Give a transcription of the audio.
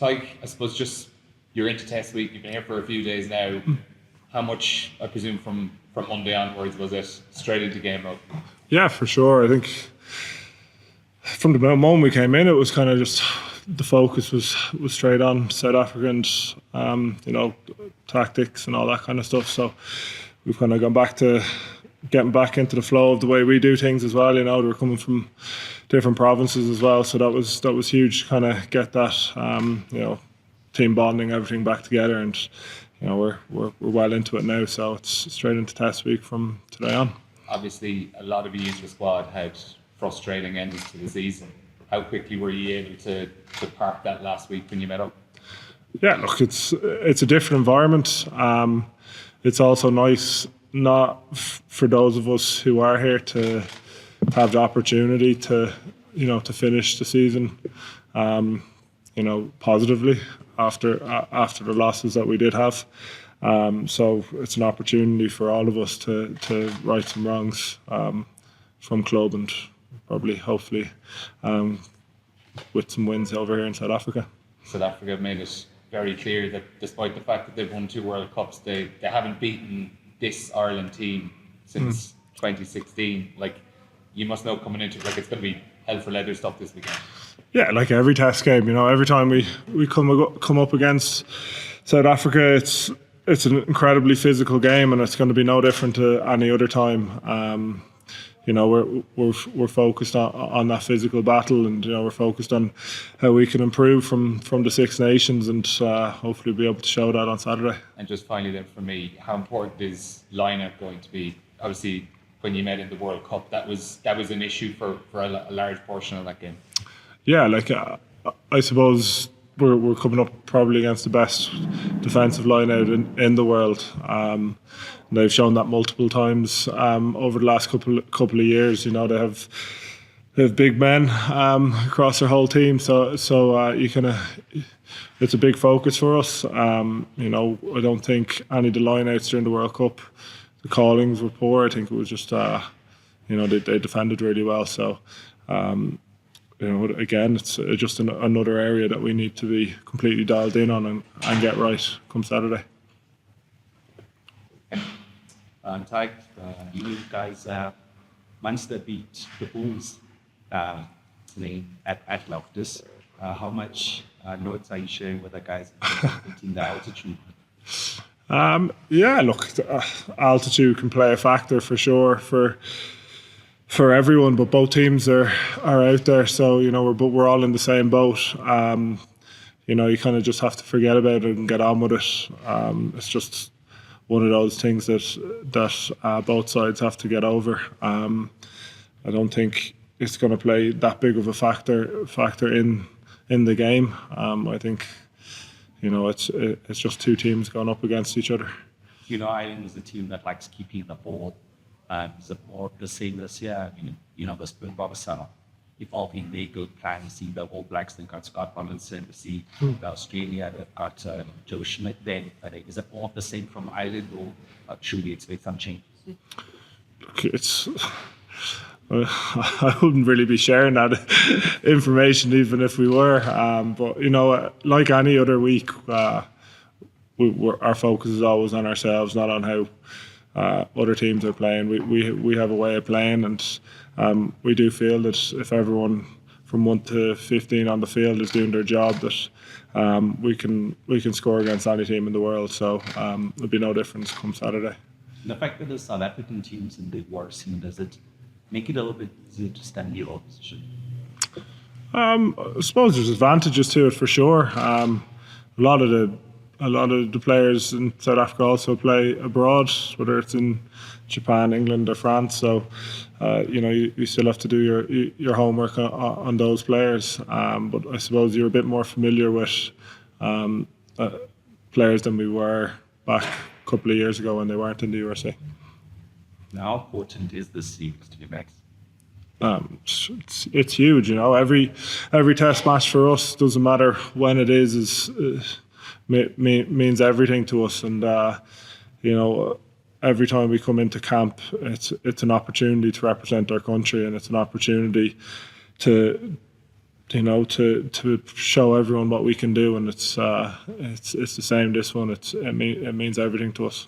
Tadhg, I suppose just you're into test week. You've been here for a few days now. How much, I presume, from Monday onwards was it straight into game mode? Yeah, for sure. I think from the moment we came in, it was kind of just the focus was straight on South Africans, tactics and all that kind of stuff. So we've kind of gone back to getting back into the flow of the way we do things as well. We're coming from different provinces as well, so that was huge to kind of get that team bonding, everything back together, and we're well into it now. So it's straight into test week from today on. Obviously, a lot of you in the squad had frustrating endings to the season. How quickly were you able to park that last week when you met up? Yeah, look, it's a different environment. It's also nice not for those of us who are here to have the opportunity to finish the season positively after the losses that we did have. So it's an opportunity for all of us to right some wrongs from club, and hopefully with some wins over here in South Africa. South Africa made it very clear that despite the fact that they've won 2 World Cups, they haven't beaten this Ireland team since 2016. Like, you must know coming into it, like, it's going to be hell for leather stuff this weekend. Yeah, like every test game, every time we come up against South Africa, it's an incredibly physical game, and it's going to be no different to any other time. We're focused on that physical battle, and we're focused on how we can improve from the Six Nations, and hopefully be able to show that on Saturday. And just finally then for me, how important is Lineout going to be? Obviously, when you met in the World Cup, that was an issue for a large portion of that game. Yeah, I suppose we're coming up probably against the best defensive lineout in the world. They've shown that multiple times over the last couple of years. They have big men across their whole team. So it's a big focus for us. I don't think any of the lineouts during the World Cup, the callings were poor. I think it was just they defended really well. So. Again, it's just another area that we need to be completely dialed in on and get right come Saturday. Tadhg, you guys, Munster beat the Bulls at Loftus. How much notes are you sharing with the guys in the altitude? Altitude can play a factor for sure for everyone, but both teams are out there, so we're all in the same boat. You kind of just have to forget about it and get on with it. It's just one of those things that both sides have to get over. I don't think it's going to play that big of a factor in the game. I think it's just two teams going up against each other. Ireland is a team that likes keeping the ball. Support the same this year. The Springboks are evolving their good plans. See the All Blacks, they've got Scott Robinson. See Australia, they've got Joe Schmidt. Then is it all the same from Ireland, or should we expect some changes? I wouldn't really be sharing that information even if we were. But like any other week, our focus is always on ourselves, not on how other teams are playing. We have a way of playing, and we do feel that if everyone from 1 to 15 on the field is doing their job, that we can score against any team in the world. So there'll be no difference come Saturday. The fact that the South African teams in the worst team, does it make it a little bit easier to stand your opposition? I suppose there's advantages to it for sure. A lot of the players in South Africa also play abroad, whether it's in Japan, England, or France. So, you still have to do your homework on those players. But I suppose you're a bit more familiar with players than we were back a couple of years ago when they weren't in the USA. How important is this series to be back? It's huge. Every test match for us, doesn't matter when it is means everything to us, and every time we come into camp, it's an opportunity to represent our country, and it's an opportunity to to show everyone what we can do, and it's the same. This one, it means everything to us.